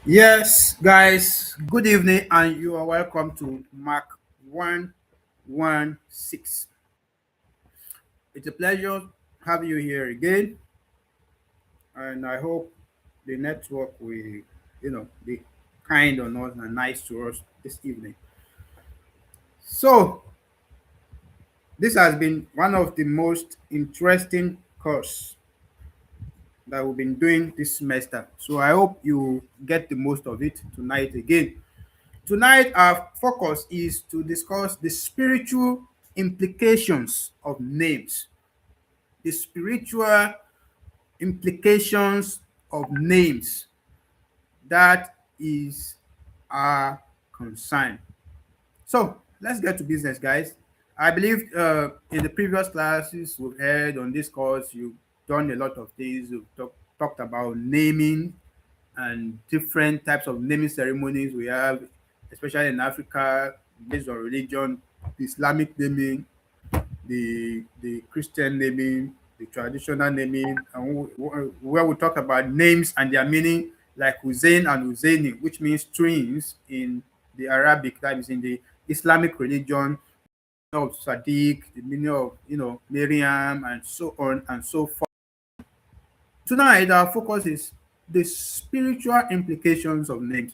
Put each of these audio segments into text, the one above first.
Yes, guys, good evening, and you are welcome to MAC116. It's a pleasure having you here again, and I hope the network will, be kind on us and nice to us this evening. So, this has been one of the most interesting course that we've been doing this semester. So, I hope you get the most of it tonight again. Tonight, our focus is to discuss the spiritual implications of names. The spiritual implications of names. That is our concern. So, let's get to business, guys. I believe in the previous classes we've had on this course, you've done a lot of things. You've talked about naming and different types of naming ceremonies we have, especially in Africa, based on religion, the Islamic naming, the Christian naming, the traditional naming, and where we talk about names and their meaning, like Hussein and Husseini, which means twins in the Arabic, that is in the Islamic religion, of Sadiq, the meaning of Miriam, and so on and so forth. Tonight, our focus is the spiritual implications of names.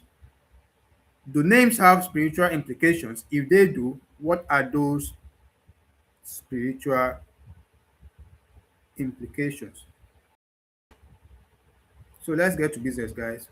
Do names have spiritual implications? If they do, what are those spiritual implications? So let's get to business, guys.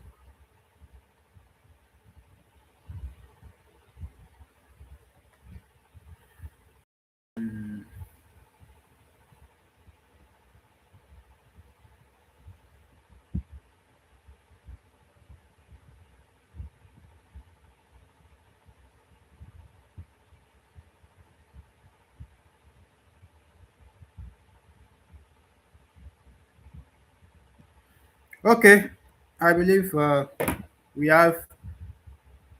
Okay, I believe we have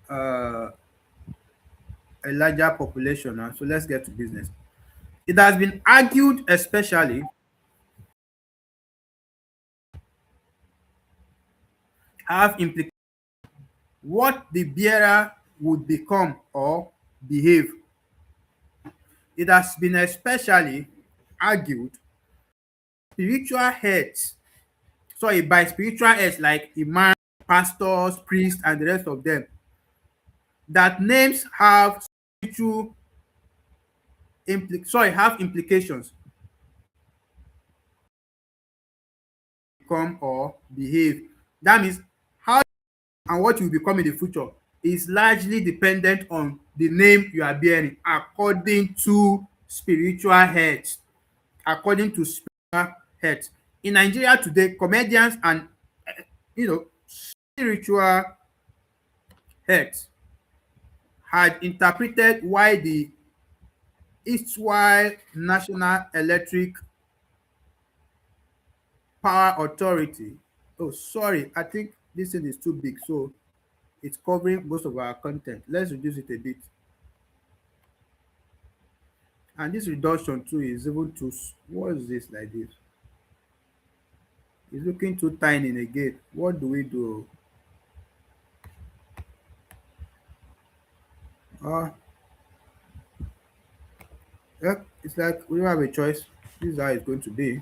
uh, a larger population now, so let's get to business. It has been argued, especially, have implications what the bearer would become or behave. It has been especially argued spiritual heads, sorry, by spiritual heads like imams, pastors, priests, and the rest of them, that names have spiritual have implications, become or behave. That means how and what you become in the future is largely dependent on the name you are bearing, according to spiritual heads. According to spiritual heads. In Nigeria today, comedians and spiritual heads had interpreted why the Eastwide National Electric Power Authority. Oh, sorry, I think this thing is too big, so it's covering most of our content. Let's reduce it a bit. And this reduction too is even too. What is this like this? It's looking too tiny again. What do we do? Uh, yeah, it's like we don't have a choice. This is how it's going to be.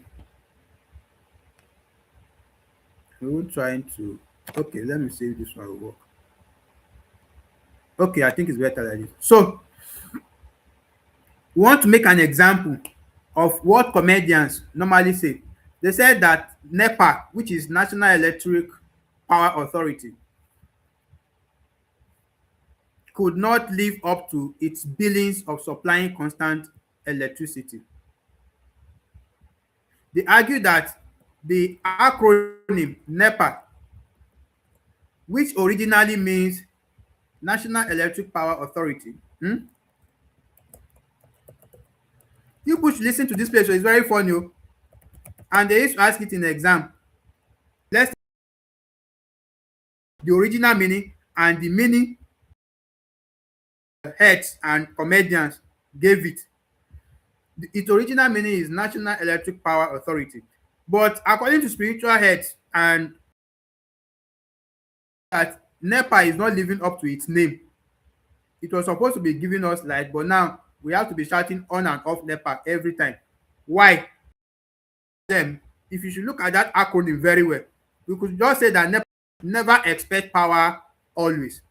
We're trying to. Okay, let me see if this one will work. Okay, I think it's better like this. So, we want to make an example of what comedians normally say. They said that NEPA, which is National Electric Power Authority, could not live up to its billings of supplying constant electricity. They argue that the acronym NEPA, which originally means National Electric Power Authority, you push listen to this place, so it's very funny. And they used to ask it in the exam. Let's the original meaning and the meaning heads and comedians gave it. Its original meaning is National Electric Power Authority. But according to spiritual heads and that NEPA is not living up to its name. It was supposed to be giving us light, but now we have to be shouting on and off NEPA every time. Why? Them, if you should look at that acronym very well, we could just say that NEPA, never expect power always.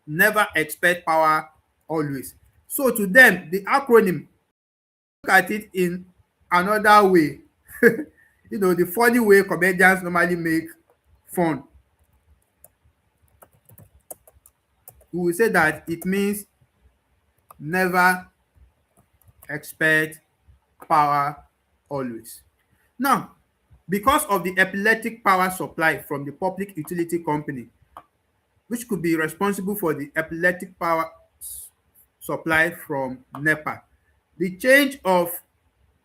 Never expect power always. So to them, the acronym, look at it in another way. The funny way comedians normally make fun. We will say that it means never expect power always. Now, because of the epileptic power supply from the public utility company, which could be responsible for the epileptic power supply from NEPA, the change of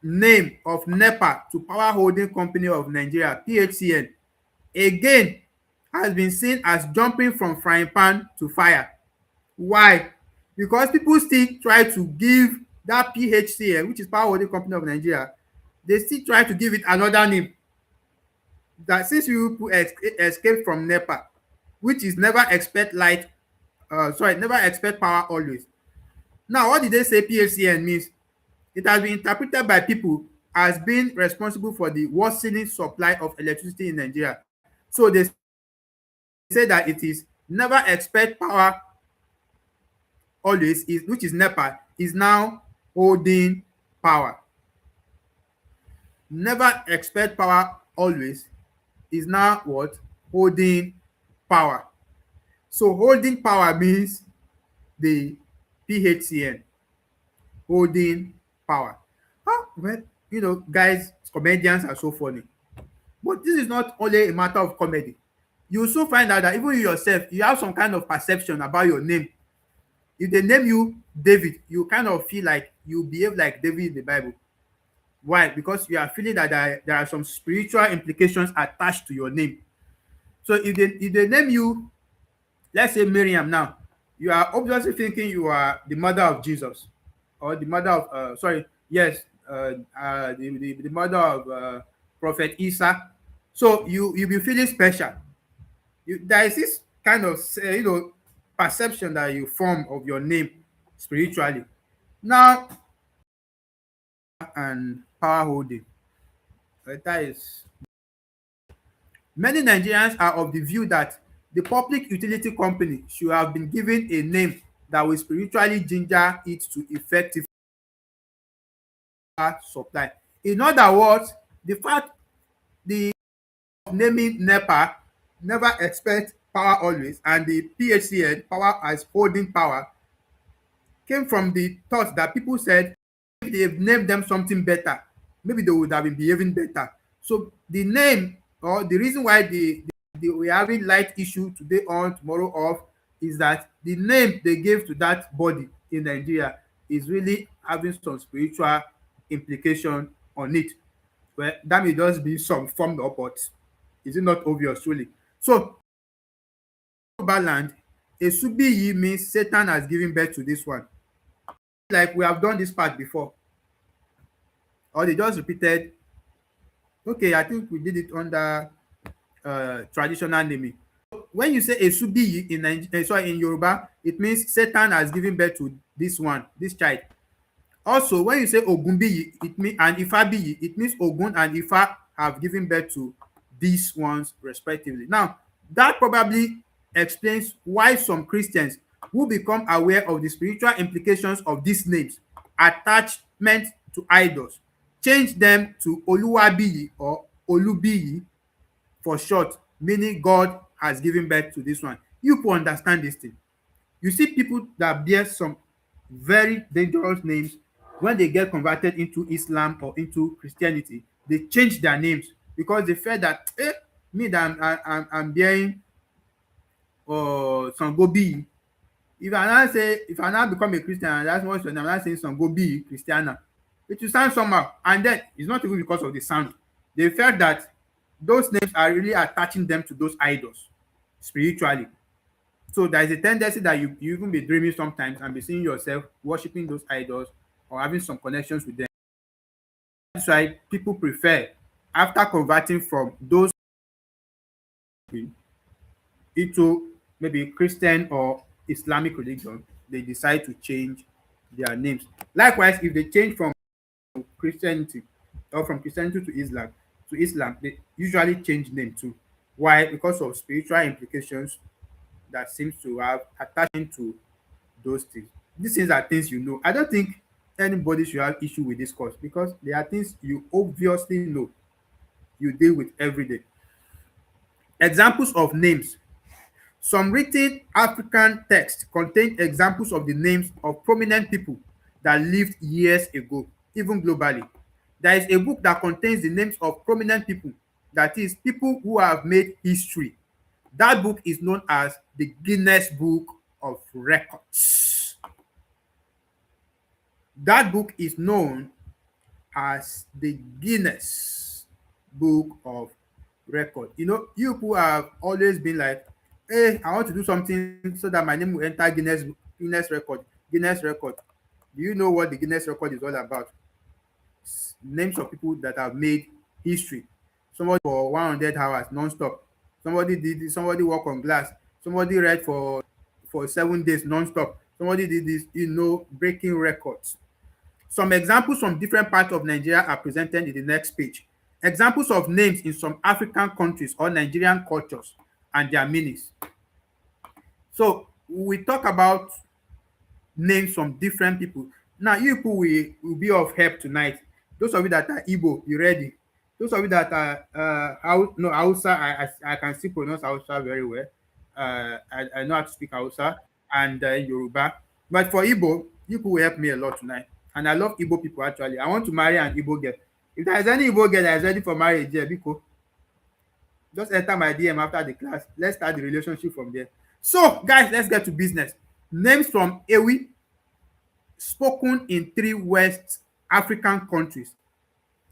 name of NEPA to Power Holding Company of Nigeria (PHCN) again has been seen as jumping from frying pan to fire. Why? Because people still try to give that PHCN, which is Power Holding Company of Nigeria, they still try to give it another name. That since you people escape from NEPA, which is never expect light, never expect power always. Now, what did they say PHCN means? It has been interpreted by people as being responsible for the worsening supply of electricity in Nigeria. So they say that it is never expect power always, is which is NEPA, is now holding power. Never expect power always is now what? Holding power. So holding power means the PHCN holding power. Well, guys, comedians are so funny. But this is not only a matter of comedy. You also find out that even you yourself, you have some kind of perception about your name. If they name you David, you kind of feel like you behave like David in the Bible. Why? Because you are feeling that there are some spiritual implications attached to your name. So if they name you, let's say Miriam now, you are obviously thinking you are the mother of Jesus, or the mother of the mother of Prophet Isa. So you be feeling special. There is this kind of perception that you form of your name spiritually. Now, and power holding, that is, many Nigerians are of the view that the public utility company should have been given a name that will spiritually ginger it to effective power supply. In other words, the fact the naming NEPA, never expect power always, and the PHCN, power as holding power, came from the thought that people said if they've named them something better, maybe they would have been behaving better. So the name, or the reason why we're having light issue today on, tomorrow off, is that the name they gave to that body in Nigeria is really having some spiritual implication on it. Well, that may just be some form of, but is it not obvious really? So land, a subiyi means Satan has given birth to this one. Like we have done this part before, or they just repeated. Okay, I think we did it under traditional naming. When you say a subiyi in Yoruba, it means Satan has given birth to this child. Also, when you say Ogunbiyi, it means, and Ifabiyi, it means Ogun and Ifa have given birth to these ones respectively. Now, that probably explains why some Christians who become aware of the spiritual implications of these names, attachment to idols, change them to Oluwabiyi or Olubiyi for short, meaning God has given birth to this one. You people understand this thing. You see people that bear some very dangerous names. When they get converted into Islam or into Christianity, they change their names because they feel that me that I'm bearing Sangobi. If I now become a Christian and that's what I'm not saying Sangobi Christiana, it will sound somehow. And then it's not even because of the sound. They felt that those names are really attaching them to those idols spiritually. So there is a tendency that you even be dreaming sometimes and be seeing yourself worshiping those idols or having some connections with them. That's why people prefer, after converting from those into maybe Christian or Islamic religion, they decide to change their names. Likewise, if they change from Christianity or from Christianity to Islam, they usually change name too. Why? Because of spiritual implications that seems to have attachment to those things. These things are things you know. I don't think anybody should have issue with this course because they are things you obviously know you deal with every day. Examples of names. Some written African texts contain examples of the names of prominent people that lived years ago, even globally. There is a book that contains the names of prominent people, that is, people who have made history. That book is known as the Guinness Book of Records. That book is known as the Guinness Book of Record. You know, you who have always been like, hey, I want to do something so that my name will enter Guinness record. Guinness record. Do you know what the Guinness record is all about? Names of people that have made history. Somebody for 100 hours non-stop. Somebody walk on glass. Somebody read for 7 days non-stop. Somebody did this, breaking records. Some examples from different parts of Nigeria are presented in the next page. Examples of names in some African countries or Nigerian cultures and their meanings. So we talk about names from different people. Now, you people will be of help tonight. Those of you that are Igbo, be ready. Those of you that are Hausa, I can still pronounce Hausa very well. I know how to speak Hausa and Yoruba. But for Igbo, you people will help me a lot tonight. And I love Igbo people actually. I want to marry an Igbo girl. If there is any Igbo girl that is ready for marriage, yeah, Biko, just enter my DM after the class. Let's start the relationship from there. So, guys, let's get to business. Names from Ewi spoken in 3 West African countries.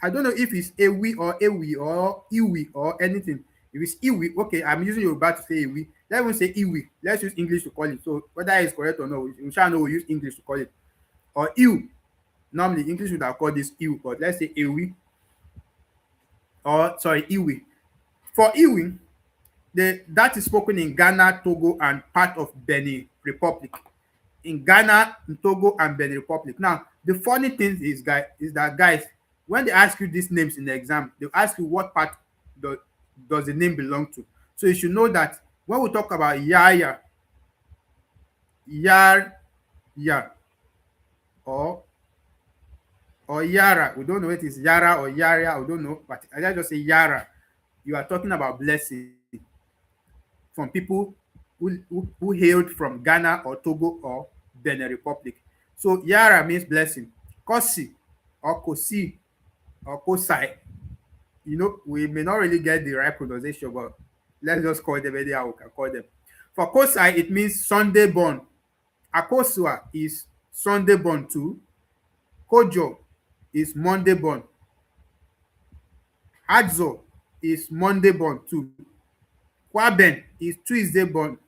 I don't know if it's Ewi or Iwi or anything. If it's Iwi, okay, I'm using Yoruba to say Ewi. Let's even say Iwi. Let's use English to call it. So whether it's correct or not, we shall know we use English to call it. Or Iw. Normally, English would have called this Iw, but let's say Ewi. Or, sorry, Iwi. For Iwi, that is spoken in Ghana, Togo, and part of Benin Republic. In Ghana, in Togo, and Benin Republic. Now, the funny thing is that guys, when they ask you these names in the exam, they ask you what part does the name belong to. So you should know that when we talk about Yaya, Yar, Yar, or Yara, we don't know if it's Yara or Yara, we don't know, but I just say Yara. You are talking about blessing from people who hailed from Ghana or Togo or Benin Republic. So Yara means blessing. Kosi or Kosi or Kosai. We may not really get the right pronunciation, but let's just call them anyhow we can call them. For Kosai, it means Sunday born. Akosua is Sunday born too. Kojo is Monday born. Adzo is Monday born too. Kwaben is Tuesday born.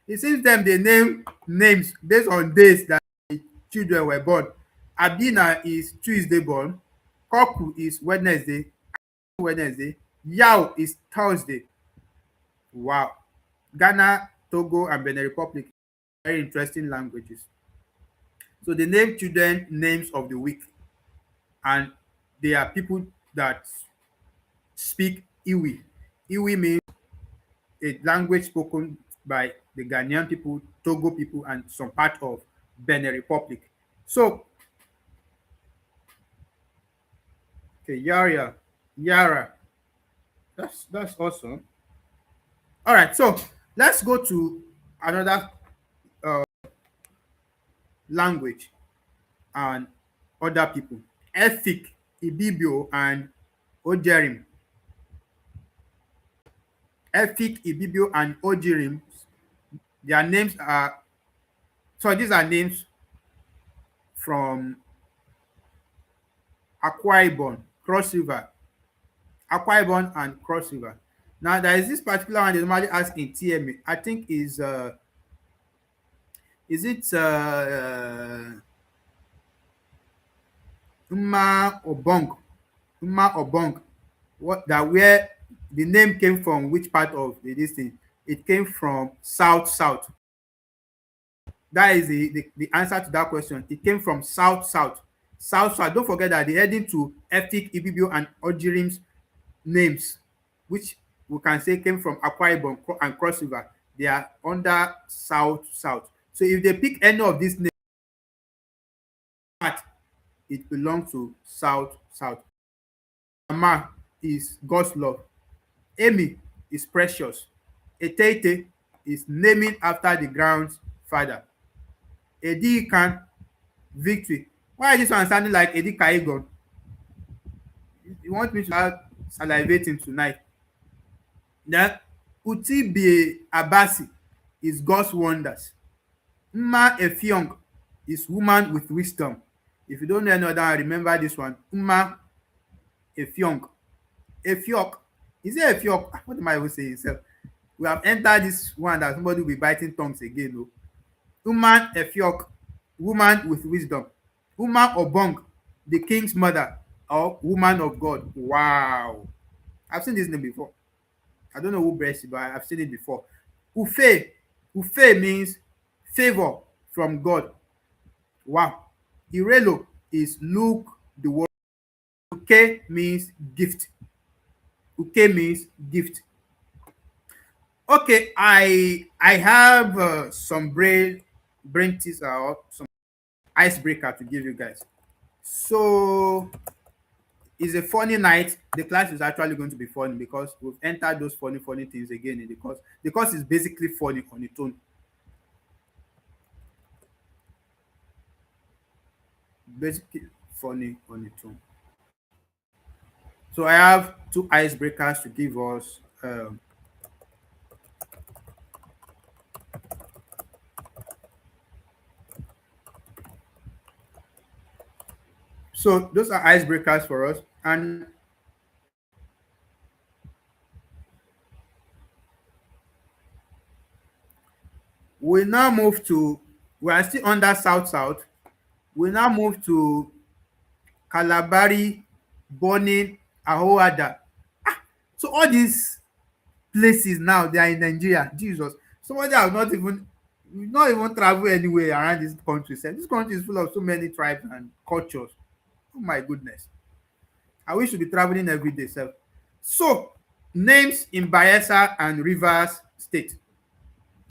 It seems them they name names based on days that the children were born. Abina is Tuesday born. Koku is Wednesday. Yao is Thursday. Wow. Ghana, Togo, and Benin Republic, very interesting languages. So they name children names of the week, and they are people that speak Iwi. Iwi means a language spoken by the Ghanaian people, Togo people, and some part of Benin Republic. So, okay, Yara. That's awesome. All right, so let's go to another language and other people. Efik, Ibibio, and Ojerim. Efik, Ibibio, and Ojerim. Their names are these are names from Akwa Ibom, Cross River. Akwa Ibom and Cross River. Now there is this particular one they normally ask in TMA. I think is it Umma Obong, what that where the name came from, which part of this thing. It came from south south. That is the answer to that question. It came from south south. South south. Don't forget that the heading to Efik, Ibibio, and Ojirim's names, which we can say came from Akwa Ibom and Cross River, they are under south south. So if they pick any of these names, it belongs to south south. Ama is God's love. Amy is precious. Etete is naming after the ground's father. Edikan, victory. Why is this one sounding like Edikaigon? You want me to start salivating tonight? Then Utibi Abasi is God's wonders. Mma Effiong is woman with wisdom. If you don't know any other one, remember this one. Mma Effiong. Effiok. Is it Effiok? What am I even saying? Sef? We have entered this one that somebody will be biting tongues again. No? Woman Effiok, woman with wisdom. Woman Obong, the king's mother, or woman of God. Wow. I've seen this name before. I don't know who breast it, but I've seen it before. Ufe. Ufe means favor from God. Wow. Irelo is look the word. Uke means gift. Uke means gift. Okay, I have some brain teaser or some icebreaker to give you guys. So it's a funny night. The class is actually going to be funny because we've entered those funny things again in the course. The course is basically funny on its own. Basically funny on its own. So I have two icebreakers to give us. So those are icebreakers for us, and we now move to. We are still under South South. We now move to Kalabari, Bonin, Ahoada. So all these places now they are in Nigeria. Jesus, somebody have not even travel anywhere around this country. Sef. This country is full of so many tribes and cultures. Oh my goodness. I wish to be traveling every day, sef. So names in Bayelsa and Rivers State.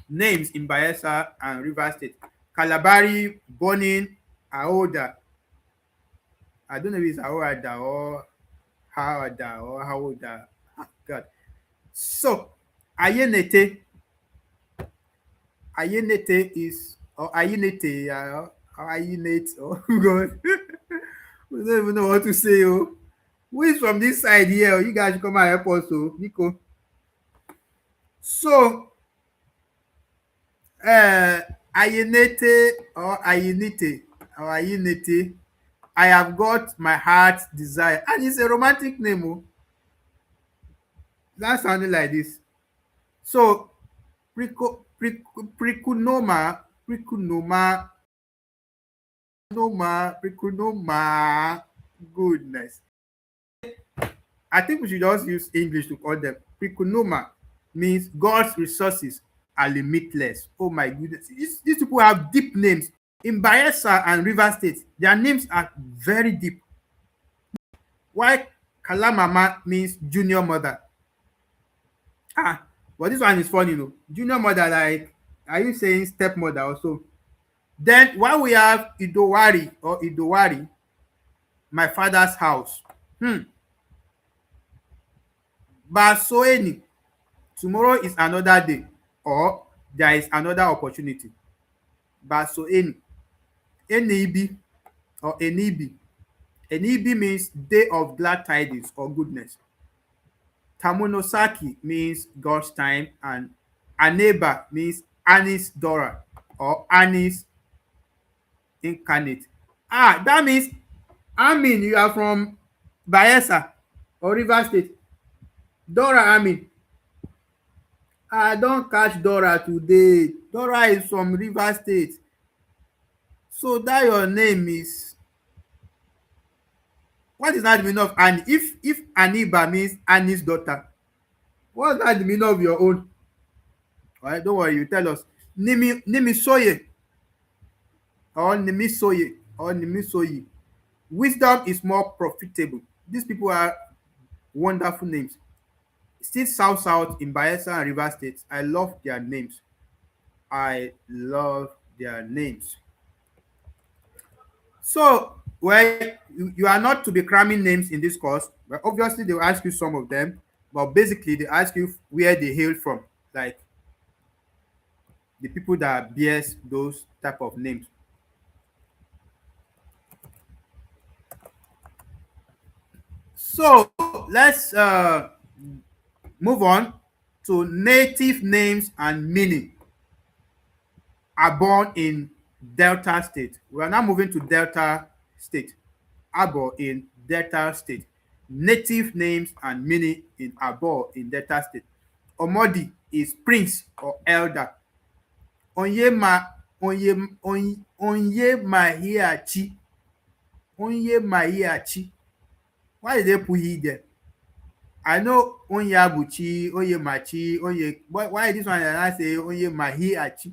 Names in Bayelsa and Rivers State. Kalabari, Bonin, Ahoda. I don't know if it's Ahoada or Hawada or Hawoda. Ah, God. So Ayenete. Ayenete is or Ayenete or Ayenate or God. We don't even know what to say. Oh. Who is from this side here? Oh, you guys should come and help us, oh, Nico. So uh Ayenete or Ayenete or Ayenete. I have got my heart's desire. And it's a romantic name. Oh. That sounding like this. So Prikunoma, Prikunoma, Noma, Prikunoma. Goodness. I think we should just use English to call them. Prikunoma means God's resources are limitless. Oh my goodness. These people have deep names. In Bayelsa and River State, their names are very deep. Why Kalamama means junior mother. Ah, but this one is funny, you know. Junior mother, like, are you saying stepmother also? Then while we have Idowari or Idowari, my father's house. Basoeni, tomorrow is another day, or there is another opportunity. Basoeni, Enibi or Enibi. Enibi means day of glad tidings or goodness. Tamonosaki means God's time, and Aneba means Anis Dora or Anis incarnate. Ah, that means Amin, you are from Bayelsa or River State. Dora Amin. I don catch Dora today. Dora is from River State. So that your name is, what is that the meaning of Annie? If Aniba means Annie's daughter, what's that the meaning of your own? All right, don't worry. You tell us Nimi Soye or Nimi Soye or Nimi Soye. Wisdom is more profitable. These people are wonderful names. Still South South in Bayelsa and River State. I love their names. I love their names. So, well, you are not to be cramming names in this course, but obviously they will ask you some of them. But basically, they ask you where they hail from, like the people that bears those type of names. So let's move on to native names and meaning are born in Delta State. We are now moving to Delta State. Abo in Delta State. Native names and meaning in Abo in Delta State. Omodi is prince or elder. Onyema Onye Mahiachi. Onye Mahiachi. Why did they put he there? I know Onyabuchi, Onyemachi, Onye. Why this one? I say Onye Mahiachi.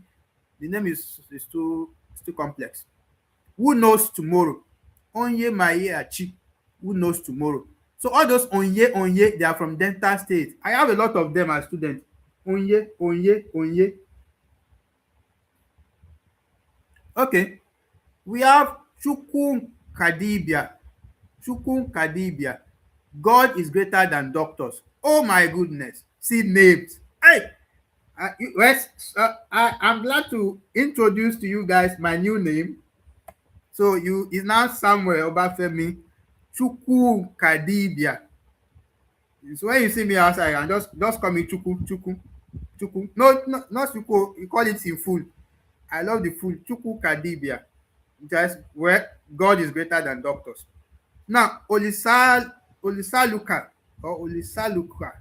The name is too complex. Who knows tomorrow? Onye Mahiachi. Who knows tomorrow? So all those Onye, they are from Delta State. I have a lot of them as students. Onye. Okay. We have Chukwu Kadibia. Chukwu Kadibia. God is greater than doctors. Oh my goodness. See names. Hey, I'm glad to introduce to you guys my new name. So you is now Samuel Obafemi Chukwu Kadibia. So when you see me outside, and just call me Chukwu. No, not Chukwu. You call it in full. I love the full Chukwu Kadibia. Just where God is greater than doctors. Now, Olisaluka or Olisaluka.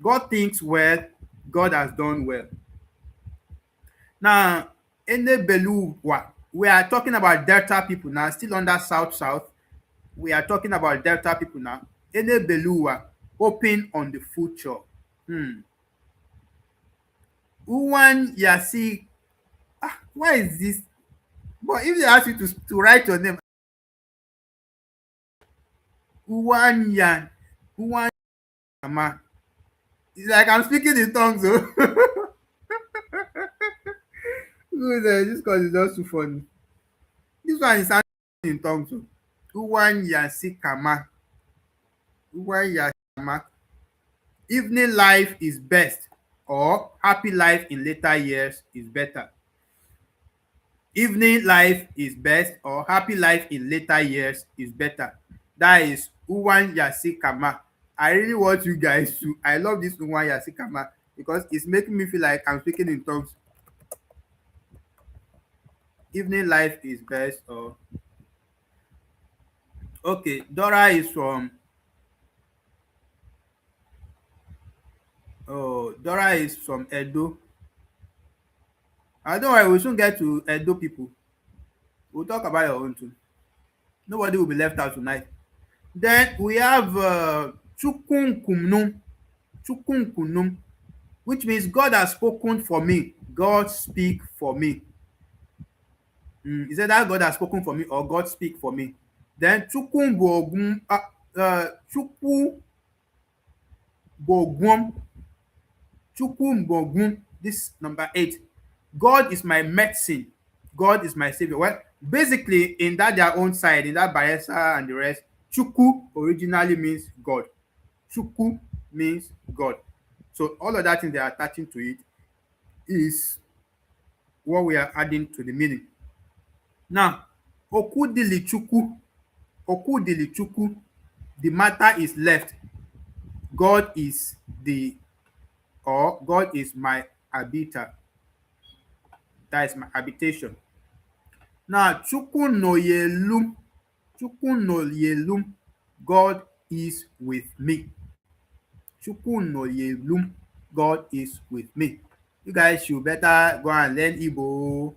God thinks well, God has done well. Now, Enebeluwa, we are talking about Delta people now, still under South South. We are talking about Delta people now. Enebeluwa, open on the future. Uwan Yasi, why is this? But if they ask you to write your name, Uwan Yama, it's like I'm speaking in tongues. Oh. This cause is just too funny. This one is sounding in tongues. Oh. Uwan Yasikama. Uwan Yasikama. Evening life is best, or happy life in later years is better. Evening life is best, or happy life in later years is better. That is Uwan Yasikama. I really want you guys to. I love this Uwan Yasikama because it's making me feel like I'm speaking in tongues. Evening life is best, or okay. Dora is from. Oh, Dora is from Edo. I don't worry, we'll soon get to Edo people. We'll talk about your own too. Nobody will be left out tonight. Then we have Chukunkumnum. Chukunkumnum, which means God has spoken for me. God speak for me. Is it that God has spoken for me or God speak for me? Then Chukwumbogum. Chukwumbogum. This number 8. God is my medicine. God is my savior. Well, basically, in that their own side, in that Bayelsa and the rest, Chukwu originally means God. Chukwu means God. So all of that thing they are attaching to it is what we are adding to the meaning. Now, Okudili Chukwu, the matter is left. God is God is my habiter. That is my habitation. Now, Chukwu no yelum, God is with me. Chukwu no yelum, God is with me. You guys should better go and learn Igbo.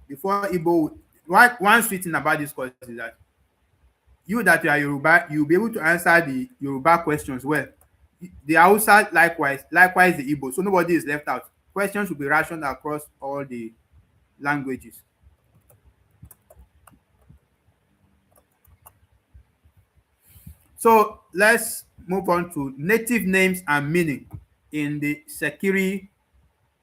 Before Igbo, one sweet thing about this course is that you that you are Yoruba, you'll be able to answer the Yoruba questions well. the Hausa likewise the Igbo. So nobody is left out. Questions will be rationed across all the languages. So let's move on to native names and meaning in the Sekiri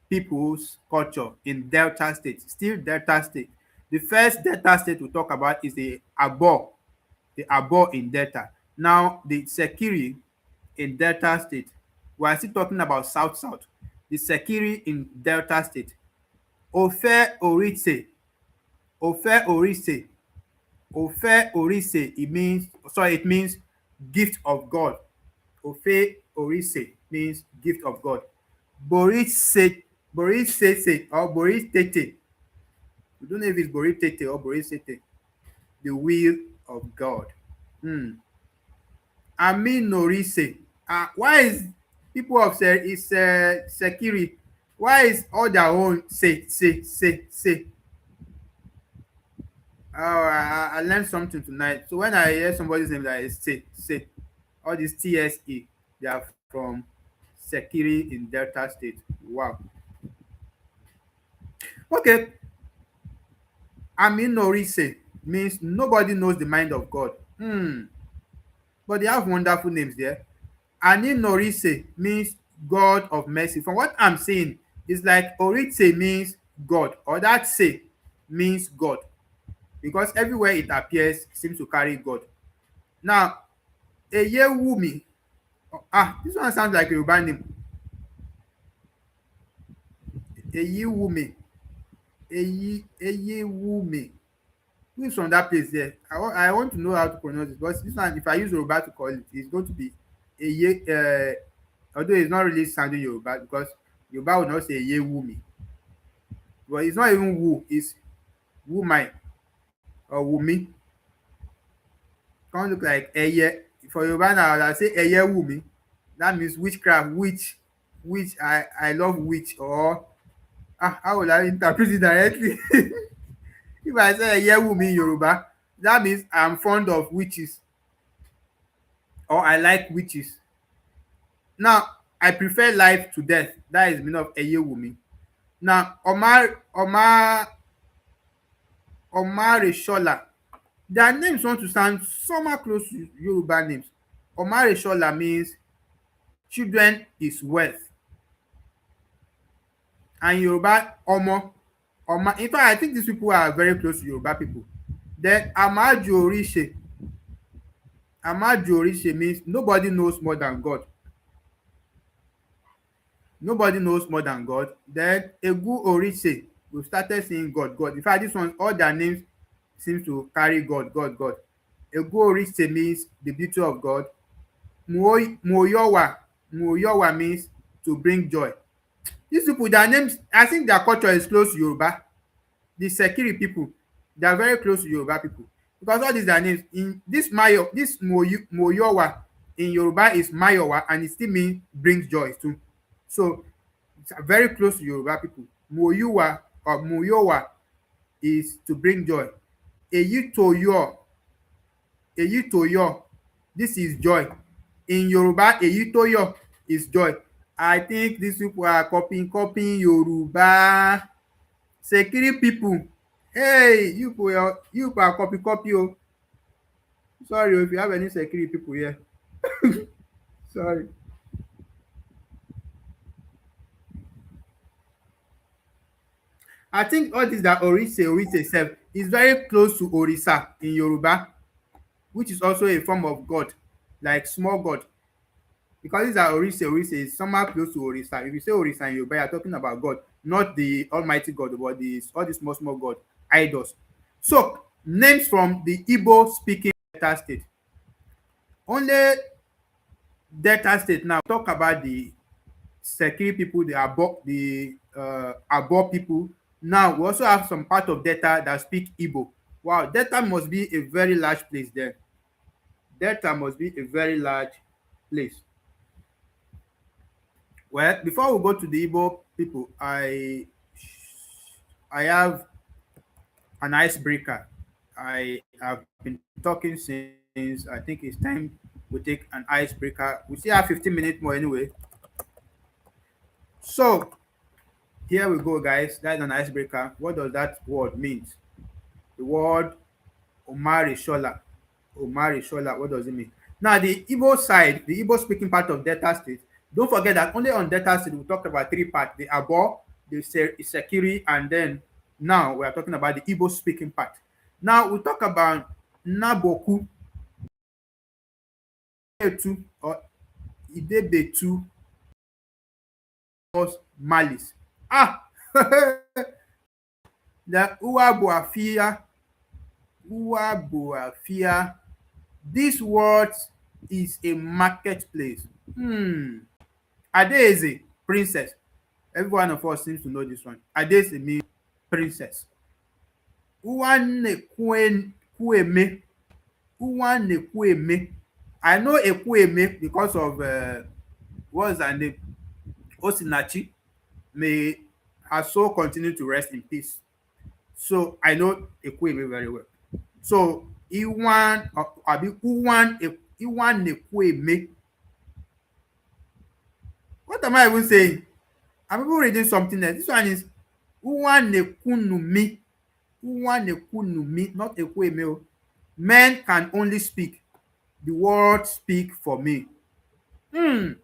people's culture in Delta State, still Delta State. The first Delta State we talk about is the Abo in Delta. Now, the Sekiri in Delta State, we are still talking about South South. The Sekiri in Delta State, Ofe Orise, Ofe Orise, Ofe Orise, it means gift of God. Ofe Orise means gift of God. Boris Sese or Boris Tete. We don't know if it's Boris Tete or Boris Sete. The will of God. Amin Norise. Why is people of Sekiri? Why is all their own say? Oh, I learned something tonight. So when I hear somebody's name that is say, all these TSE, they are from Sekiri in Delta State. Wow. Okay, Aminorise means nobody knows the mind of God. But they have wonderful names there. Aninorise means God of mercy. From what I'm saying, it's like Oritse means God, or that say means God, because everywhere it appears seems to carry God. Now, Eyewumi. This one sounds like a Yoruba name. Eyiwumi. Eyewumi. Who is from that place there? I want to know how to pronounce it, but this one, if I use Yoruba to call it, it's going to be Eye. Although it's not really sounding Yoruba, because Yoruba would not say Eyewumi, but it's not even Wu, it's Wumai or Wumi. Can't look like Eye. For Yoruba now, I say Eyewumi. That means witchcraft, witch. I love witch, or how will I interpret it directly? If I say Eyewumi in Yoruba, that means I'm fond of witches, or I like witches. Now, I prefer life to death. That is the meaning of Eyewumi. Now, Omareshola. Their names want to sound somehow close to Yoruba names. Omareshola means children is wealth. And Yoruba, Oma. In fact, I think these people are very close to Yoruba people. Then Amajorishe means nobody knows more than God. Nobody knows more than God. Then Egu Orise, we started saying God, God. In fact, this one, all their names seems to carry God, God, God. Egu Orise means the beauty of God. Moyowa means to bring joy. These people, their names, I think their culture is close to Yoruba. The Sekiri people, they are very close to Yoruba people, because all these their names. In this Moyowa in Yoruba is Mayowa, and it still means brings joy too. So it's very close to Yoruba people. Moyuwa or Moyowa is to bring joy. Eyitoyo, Eyitoyo, this is joy. In Yoruba, Eyitoyo is joy. I think these people are copying Yoruba. Sekiri people, hey, you people are copy oh. Sorry if you have any Sekiri people here. Sorry. I think all this that Orise sef is very close to Orisa in Yoruba, which is also a form of God, like small God. Because these are Orise is somehow close to Orisa. If you say Orisa in Yoruba, you are talking about God, not the Almighty God, but all the small God idols. So names from the Igbo speaking Delta State. Only Delta State now talk about the Sekiri people, the Abo people. Now we also have some part of Delta that speak Igbo. Wow, Delta must be a very large place there. Delta must be a very large place. Well, before we go to the Igbo people, I have an icebreaker. I have been talking since I think it's time we take an icebreaker. We still have 15 minutes more anyway. So here we go, guys. That's an icebreaker. What does that word mean? The word Omari Shola. Omari Shola, what does it mean? Now, the Igbo side, the Igbo speaking part of Delta State, don't forget that only on Delta State we talked about three parts: the Abo, the Sekiri, and then now we are talking about the Igbo speaking part. Now, we talk about Naboku, Etu, or Idebetu, or Malice. Ah! The Uwabuafia, Uwabuafia. This word is a marketplace. Adaeze, princess. Every one of us seems to know this one. Adaeze means princess. Uwanekweme. Uwanekweme. I know Ekweme because of what's her name? Osinachi. May her soul continue to rest in peace. So I know Ekweme very well. So Iwan abi Iwan Nekweme. What am I even saying? I'm even reading something else. This one is Iwan Nekunumi. Iwan Nekunumi, not Ekweme. O. Men can only speak. The word speak for me. Is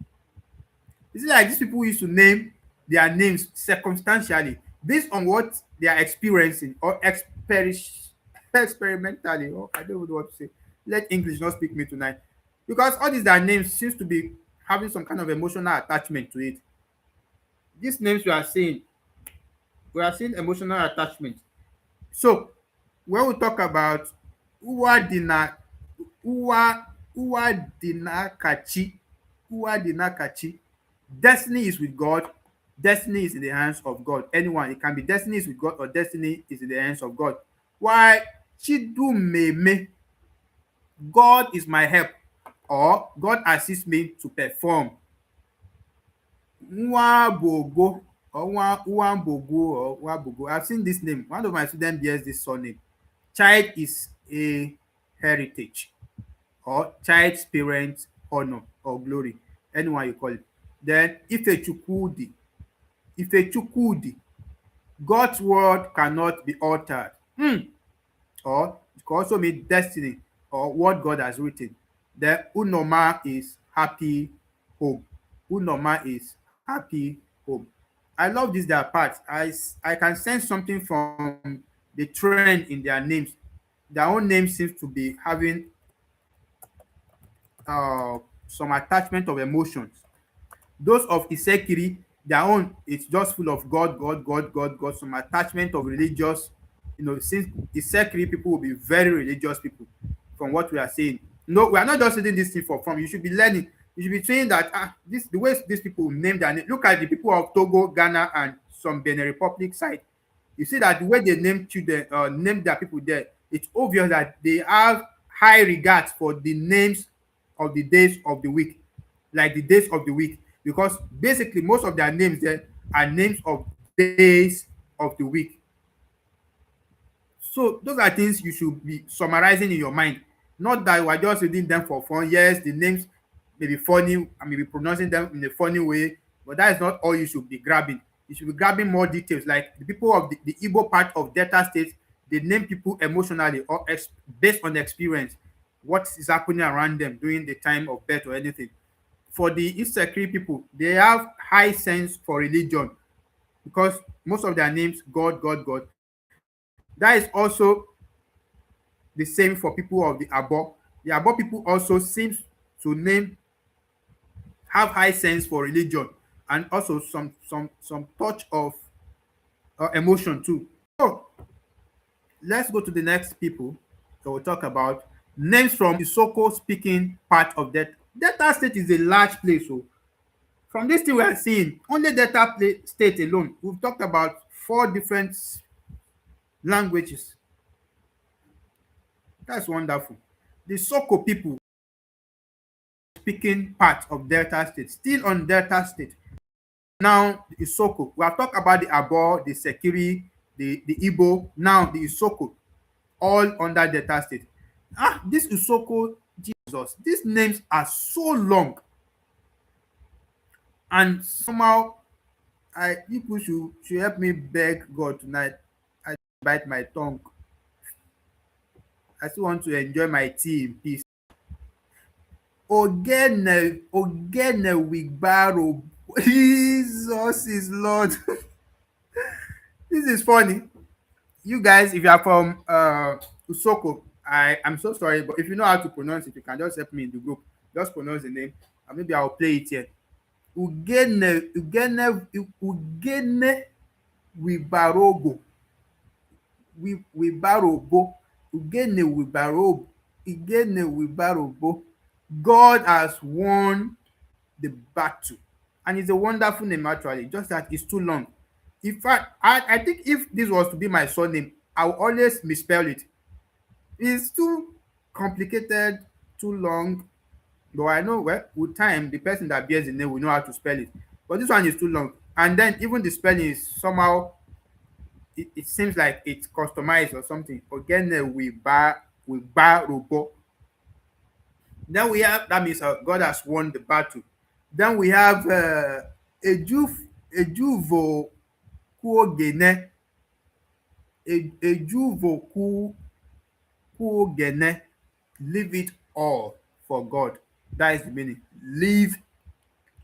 it like these people used to name their names circumstantially based on what they are experiencing or experimentally? Oh, I don't know what to say. Let English not speak me tonight. Because all these their names seems to be having some kind of emotional attachment to it. These names we are seeing emotional attachment. So when we talk about Uwa Dina Uwa Dinakachi, Uwa Dinakachi, destiny is with God. Destiny is in the hands of God. Anyone, it can be destiny is with God or destiny is in the hands of God. Why Chidumeme, God is my help or God assists me to perform. Nwabogo or Nwambogo or Wabogo. I've seen this name. One of my students bears this surname. Child is a heritage or child's parent honor or glory. Anyone you call it. Then Ifechukudi. Ifechukudi. God's word cannot be altered. Or it can also mean destiny or what God has written. Then Unoma is happy home. Unoma is happy home. I love this their part. I can sense something from the trend in their names. Their own name seems to be having some attachment of emotions. Those of Isekiri, their own, it's just full of God, God, God, God, God, some attachment of religious. Since Isekiri people will be very religious people, from what we are saying. No, we are not just reading this thing for fun. You should be learning. You should be saying that this the way these people name their name. Look at the people of Togo, Ghana, and some Benin Republic side. You see that the way they name children, name their people there, it's obvious that they have high regards for the names of the days of the week, like the days of the week, because basically most of their names there are names of days of the week. So those are things you should be summarizing in your mind. Not that we are just reading them for fun. Yes, the names may be funny, I may be pronouncing them in a funny way, but that is not all you should be grabbing. You should be grabbing more details, like the people of the Igbo part of Delta State, they name people emotionally or based on experience, what is happening around them during the time of birth or anything. For the Isekri people, they have high sense for religion because most of their names, God, God, God. That is also the same for people of the Abo. The Abo people also seems to have high sense for religion and also some touch of emotion too. So let's go to the next people that we'll talk about. Names from the Soko speaking part of that. Delta State is a large place. So from this thing we are seeing, only State alone, we've talked about 4 different languages. That's wonderful. The Soko people speaking part of Delta State, still on Delta State. Now the Isoko. We have talked about the Abo, the Sekiri, the Igbo, now the Isoko, all under Delta State. This Isoko Jesus. These names are so long, and somehow I people should help me beg God tonight. I bite my tongue. I still want to enjoy my tea in peace. Ogene Wigbaro. Jesus is Lord. This is funny. You guys, if you are from Usoko, I'm so sorry, but if you know how to pronounce it, you can just help me in the group. Just pronounce the name, and maybe I'll play it here. Ugene Wibarogo. Wibarobo. Ugene Wibarobo. Ugene Wibarobo. God has won the battle. And it's a wonderful name actually, just that it's too long. In fact, I think if this was to be my surname, I will always misspell it. It's too complicated, too long. But I know, well, with time, the person that bears the name will know how to spell it. But this one is too long. And then even the spelling is somehow, it seems like it's customized or something. Again, we bar robo. Then we have, that means God has won the battle. Then we have Ejuvo Kuogene. Ejuvo Kuogene. Leave it all for God. That is the meaning. Leave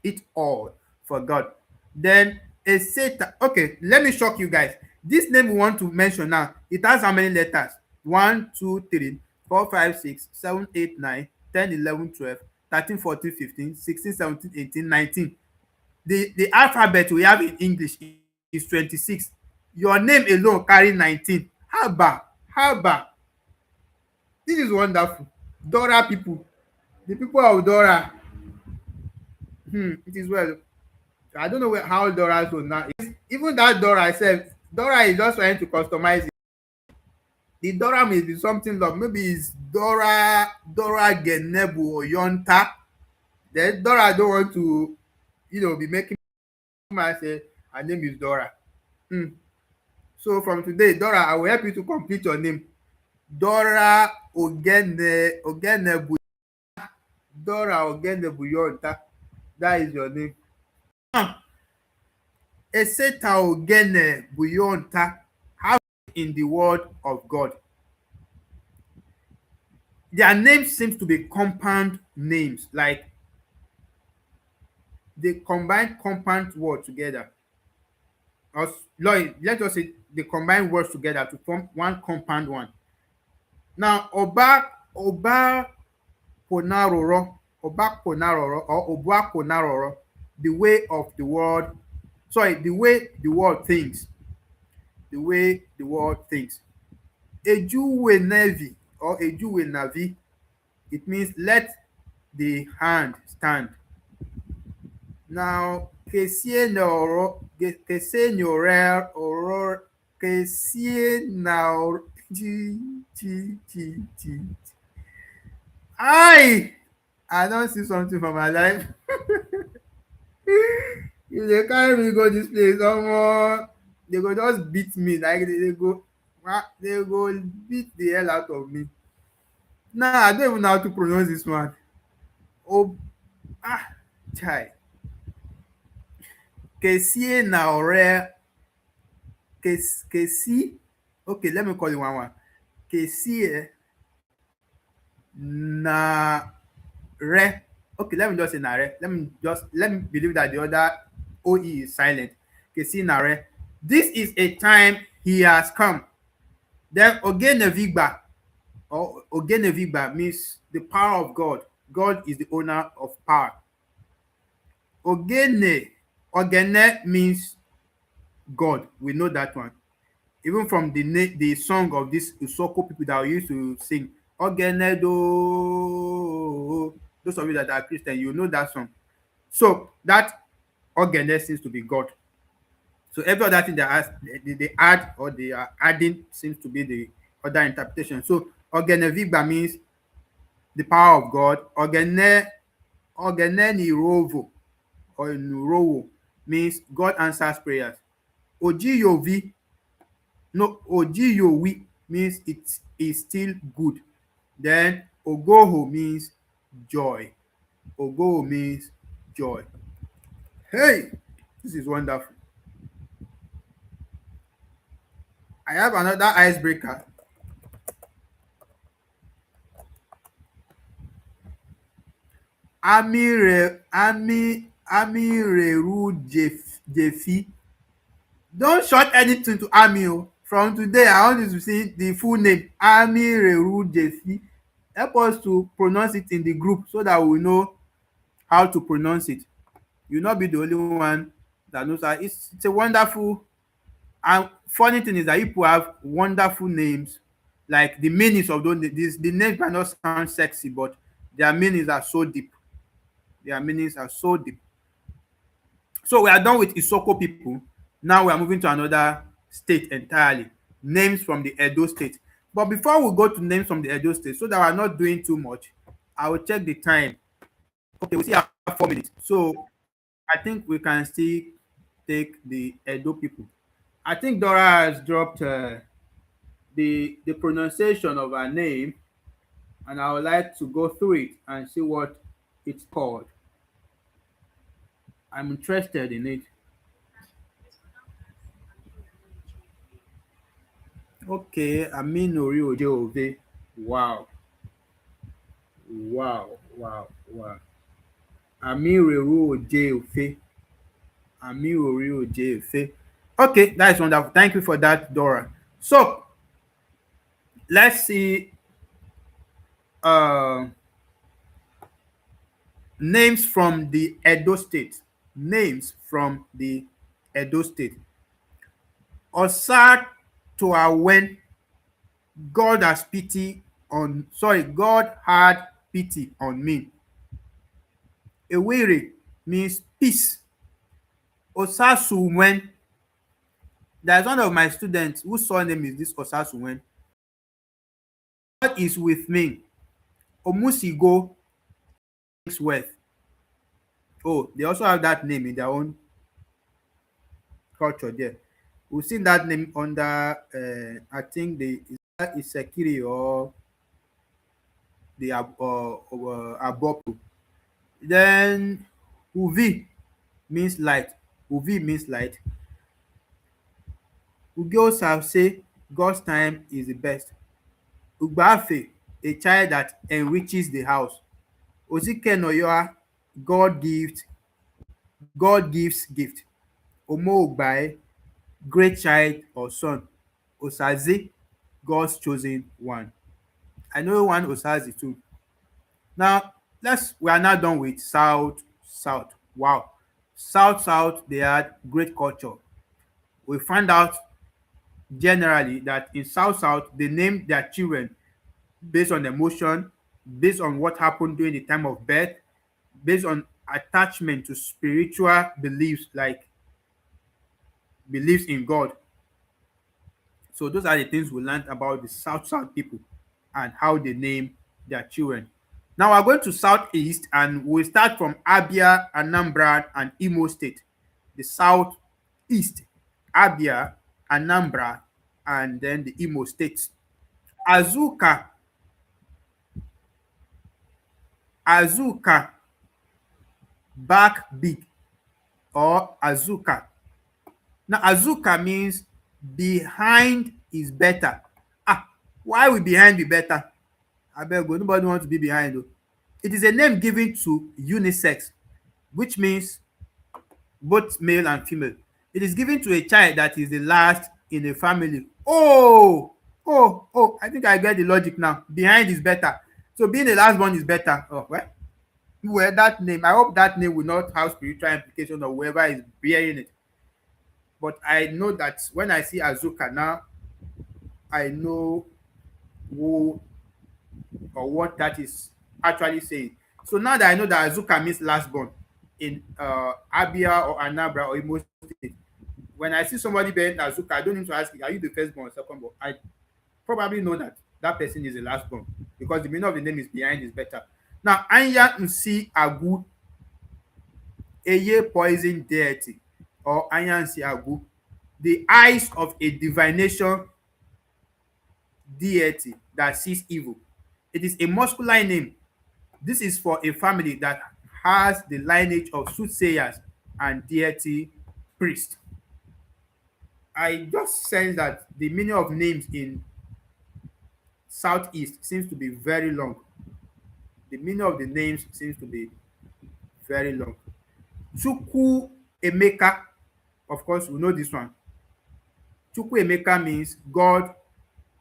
it all for God. Then a Satan. Okay, let me shock you guys. This name we want to mention now, it has how many letters? 1, 2, 3, 4, 5, 6, 7, 8, 9, 10, 11, 12, 13, 14, 15, 16, 17, 18, 19. The alphabet we have in English is 26. Your name alone carry 19. Haba, haba. This is wonderful. Dora people. The people of Dora. It is well. I don't know how Dora so now. Even that Dora itself, Dora is just trying to customize it. The Dora may be something like maybe it's Dora Genebu or Yonta. Then Dora don't want to, be making my say her name is Dora. So from today, Dora, I will help you to complete your name. Dora Ogenebu. Dora Ogenebu Yonta. That is your name. Eseta Ogene Buyonta. How in the word of God? Their names seems to be compound names, like they combine compound words together. Or let us say they combine words together to form one compound one. Now, Oba Ponaroro, Oba Ponaroro, or Oba Ponaroro, the way of the world. Sorry, the way the world thinks. The way the world thinks. Ejuwe Nevi or Ejuwe Navi, it means let the hand stand. Now, Kesie Noro, Kesie Norel, or Kesie Naur, I don't see something for my life. If they carry me go this place, someone they go just beat me. Like they go beat the hell out of me. Nah, I don't even know how to pronounce this one. Oh, ah, chai. Kesie na ore. Kesi. Okay, let me call you one. Kesie na re. Okay, let me just say na re. Let me believe that the other OE is silent. Kesie na re. This is a time he has come. Then Ogenevigba or Ogenevigba means the power of God. God is the owner of power. Ogene means God. We know that one. Even from the song of this Usoko people that we used to sing, Ogene do. Those of you that are Christian, you know that song. So that Ogene seems to be God. So every other thing they add or they are adding seems to be the other interpretation. So Ogenevigba means the power of God. Ogene Nirovo or Nurowo means God answers prayers. Ojiyovi, no, Ojiyowi means it is still good. Then Ogoho means joy. Ogo means joy. Hey, this is wonderful. I have another icebreaker. Amireru Jefi. Don't short anything to Ami o. From today, I want you to see the full name. Amireru Jefi. Help us to pronounce it in the group so that we know how to pronounce it. You'll not be the only one that knows that. It's a wonderful, and funny thing is that people have wonderful names, like the meanings of those these the names might not sound sexy, but their meanings are so deep. Their meanings are so deep. So we are done with Isoko people. Now we are moving to another state entirely. Names from the Edo state. But before we go to names from the Edo state, so that we're not doing too much, I will check the time. Okay, we still have 4 minutes. So I think we can still take the Edo people. I think Dora has dropped the pronunciation of her name, and I would like to go through it and see what it's called. I'm interested in it. Okay, Aminori Ojeove. Wow, wow, wow, wow. Amireru Ojeofe. Amirori Ojeofe. Okay, that is wonderful. Thank you for that, Dora. So let's see uh, names from the Edo state. Names from the Edo state. Osa Toawen, God has pity on, sorry, God had pity on me. Ewere means peace. Osasuwen, there's one of my students whose surname is this Osasuwen. God is with me. Omusigo means wealth. Oh, they also have that name in their own culture there. We've seen that name under, I think, the Isekiri or the Abopu. Then Uvi means light. Uvi means light. Ugiosa say God's time is the best. Ugbafe, a child that enriches the house. Ozike Noyoa, God gives, God gives gift. Omo Ogbae, great child or son. Osaze, God's chosen one. I know one Osaze too. Now we are now done with South. Wow. South, they had great culture. We find out generally that in South, they name their children based on emotion, based on what happened during the time of birth, based on attachment to spiritual beliefs, like beliefs in God. So those are the things we learned about the South people and how they name their children. Now we're going to Southeast, and we'll start from Abia, Anambra, and Imo State. The Southeast, Abia, Anambra, and then the Imo State. Azuka, Azuka, back big, or Azuka. Now Azuka means behind is better. Ah, why will behind be better? Abeg o, nobody want to be behind o. It is a name given to unisex, which means both male and female. It is given to a child that is the last in a family. I think I get the logic now. Behind is better. So being the last one is better. Oh, well, that name, I hope that name will not have spiritual implication or whoever is bearing it. But I know that when I see Azuka now, I know who or what that is actually saying. So now that I know that Azuka means last born in Abia or Anambra or Imo State, when I see somebody bearing Azuka, I don't need to ask, are you the firstborn or secondborn? I probably know that that person is the last born because the meaning of the name is behind is better. Now, Anya Nsi Agu, Eye poison deity, or Anya Nsi Agu, the eyes of a divination deity that sees evil. It is a masculine name This is for a family that has the lineage of soothsayers and deity priests. I just sense that the meaning of names in Southeast seems to be very long. The meaning of the names seems to be very long. Chukwu Emeka, of course, we know this one. Chukwu Emeka means God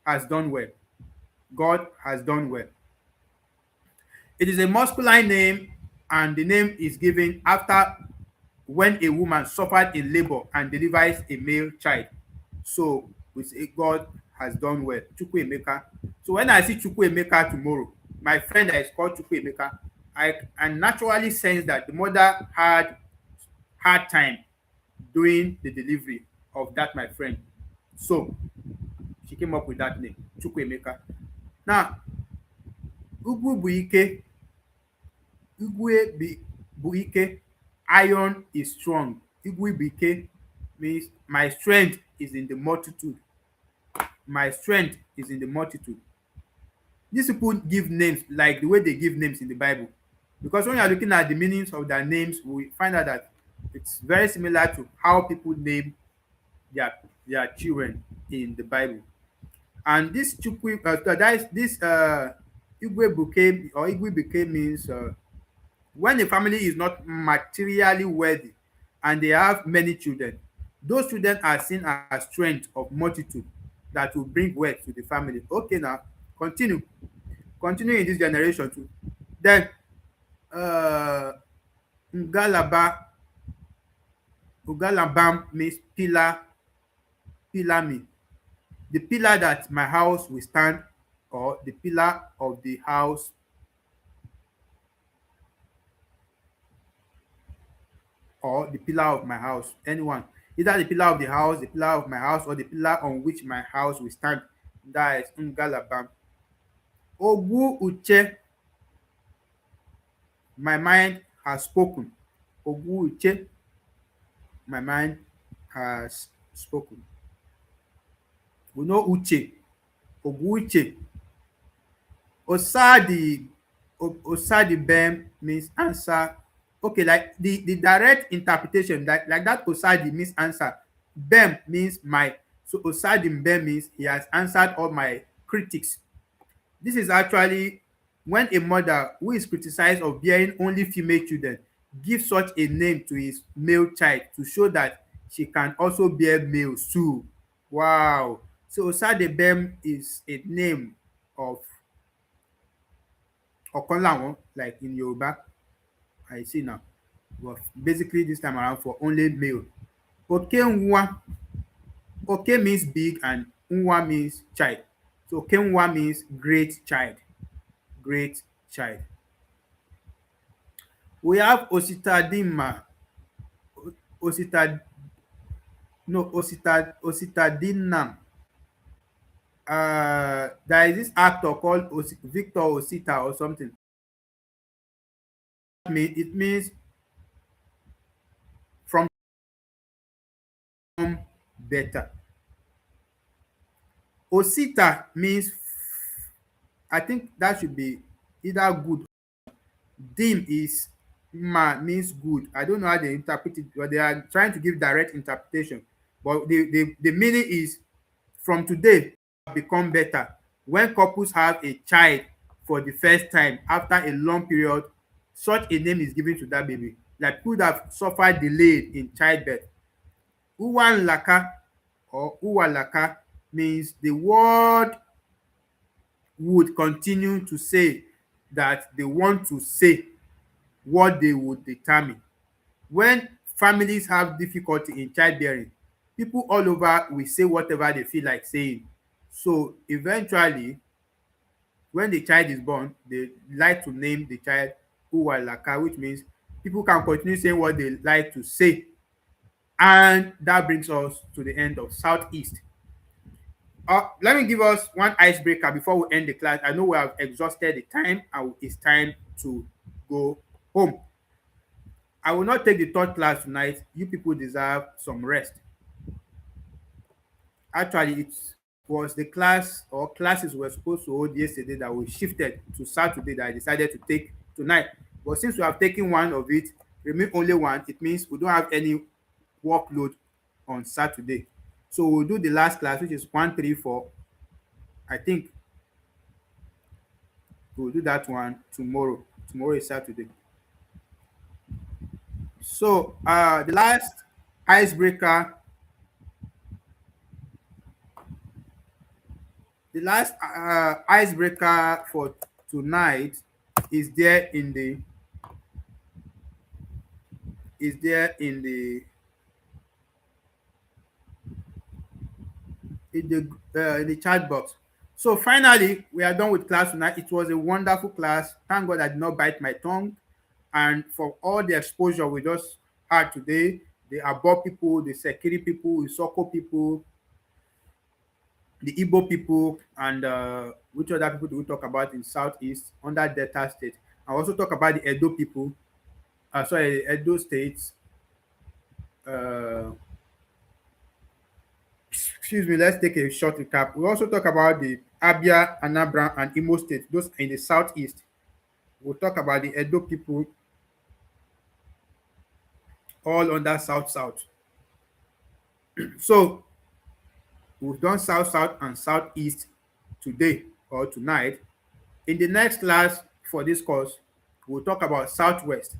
has done well. God has done well. It is a masculine name, and the name is given after when a woman suffered in labor and delivers a male child. So we say God has done well. Chukwu Emeka. So when I see Chukwu Emeka tomorrow, my friend that is called Chukwu Emeka, I naturally sense that the mother had hard time doing the delivery of that my friend. So she came up with that name, Chukwu Emeka. Now, Ugwu bụ ike, bụ ike, iron is strong. Igwe bụ ike means my strength is in the multitude. My strength is in the multitude. These people give names like the way they give names in the Bible. Because when you are looking at the meanings of their names, we find out that it's very similar to how people name their children in the Bible. And this Chukwu, that is this Igwe became or Igwe became means when a family is not materially wealthy and they have many children, those children are seen as strength of multitude that will bring wealth to the family. Okay, now continue. Continue in this generation too. Then Ngalaba, Ugalabam means pillar, pillar me. The pillar that my house will stand, or the pillar of the house, or the pillar of my house. Anyone. Either the pillar of the house, the pillar of my house, or the pillar on which my house will stand. That is Ngalabam. Ogu Uche, my mind has spoken. Ogu Uche, my mind has spoken. We know Uche. Ogu Uche. Osadi, Osadi Bem means answer. Okay, like the direct interpretation, like that Osadi means answer. Bem means my. So Osadi Bem means he has answered all my critics. This is actually when a mother who is criticized of bearing only female children gives such a name to his male child to show that she can also bear males too. Wow. So Osadebem is a name of Okonlawon, like in Yoruba. I see now. But basically this time around for only male. Okenwa. Oke means big and Nwa means child. So Okenwa means great child. Great child. We have Ositadima. Ositad no Ositadinam. There is this actor called Victor Osita or something. It means from better. Osita means, I think that should be either good. Dim is means good. I don't know how they interpret it, but they are trying to give direct interpretation. But the meaning is from today become better. When couples have a child for the first time after a long period, such a name is given to that baby. Like people that have suffered delayed in childbirth. Uwan laka or uwalaka means the word would continue to say that they want to say what they would determine. When families have difficulty in childbearing, people all over will say whatever they feel like saying. So eventually, when the child is born, they like to name the child Uwalaka, which means people can continue saying what they like to say. And that brings us to the end of Southeast. Let me give us one icebreaker before we end the class. I know we have exhausted the time and it's time to go home. I will not take the third class tonight. You people deserve some rest. Actually, it was the class or classes we were supposed to hold yesterday that we shifted to Saturday that I decided to take tonight. But since we have taken one of it, remain only one, it means we don't have any workload on Saturday. So we'll do the last class, which is 134. I think we'll do that one tomorrow. Tomorrow is Saturday. So icebreaker, the last icebreaker for tonight is there in the is there in the chat box. So finally, we are done with class tonight. It was a wonderful class. Thank God I did not bite my tongue. And for all the exposure we just had today, the Abo people, the Sekiri people, the Soko people, the Igbo people, and which other people do we talk about in Southeast under Delta State? I also talk about the Edo people, sorry, Edo states. Uh, excuse me, let's take a short recap. We also talk about the Abia, Anambra, and Imo states, those in the Southeast. We'll talk about the Edo people, all under South South. So we've done South South and Southeast today or tonight. In the next class for this course, we'll talk about Southwest.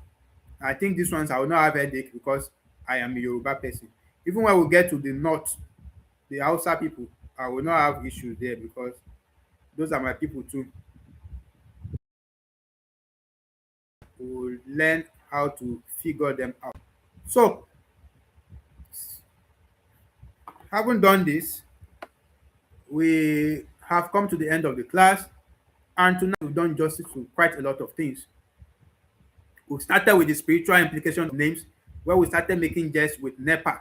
I think these ones I will not have headache because I am a Yoruba person. Even when we get to the north, the Hausa people, I will not have issues there because those are my people too. We will learn how to figure them out. So, having done this, we have come to the end of the class, and tonight we've done justice to quite a lot of things. We started with the spiritual implication of names, where we started making jest with NEPA,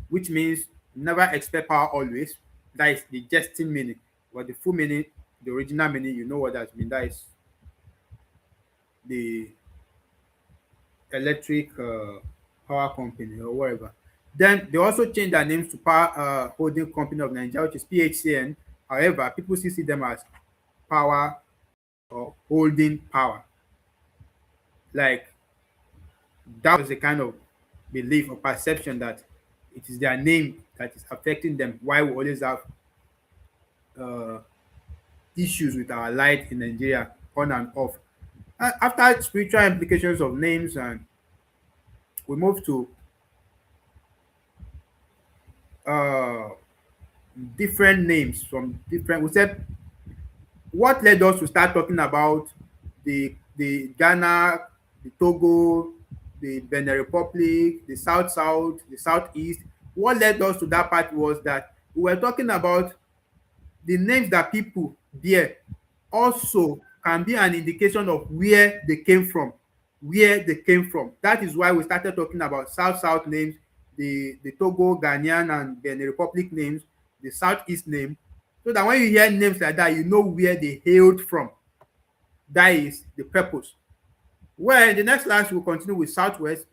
which means never expect power always. That is the jesting meaning. But the full meaning, the original meaning, you know what that means. That is the electric power company or whatever. Then they also changed their names to Power Holding Company of Nigeria, which is PHCN. However, people still see them as Power or Holding Power. Like that was a kind of belief or perception that it is their name that is affecting them. Why we always have uh, issues with our light in Nigeria on and off. After spiritual implications of names, and we move to uh, different names from different. We said what led us to start talking about the Ghana, the Togo, the Benin Republic, the South South, the Southeast. What led us to that part was that we were talking about the names that people bear also can be an indication of where they came from, where they came from. That is why we started talking about South South names, the Togo, Ghanaian, and Benin Republic names, the Southeast name, so that when you hear names like that, you know where they hailed from. That is the purpose. Well, in the next class, we'll continue with Southwest.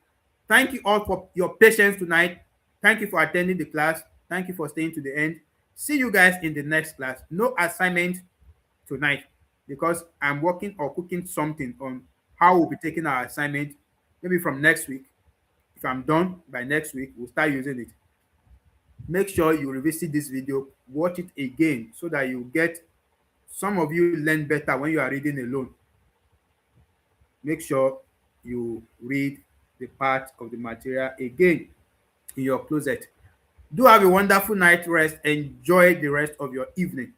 Thank you all for your patience tonight. Thank you for attending the class. Thank you for staying to the end. See you guys in the next class. No assignment tonight because I'm working or cooking something on how we'll be taking our assignment maybe from next week. If I'm done by next week, we'll start using it. Make sure you revisit this video, watch it again so that you get, some of you learn better when you are reading alone. Make sure you read the part of the material again in your closet. Do have a wonderful night rest. Enjoy the rest of your evening.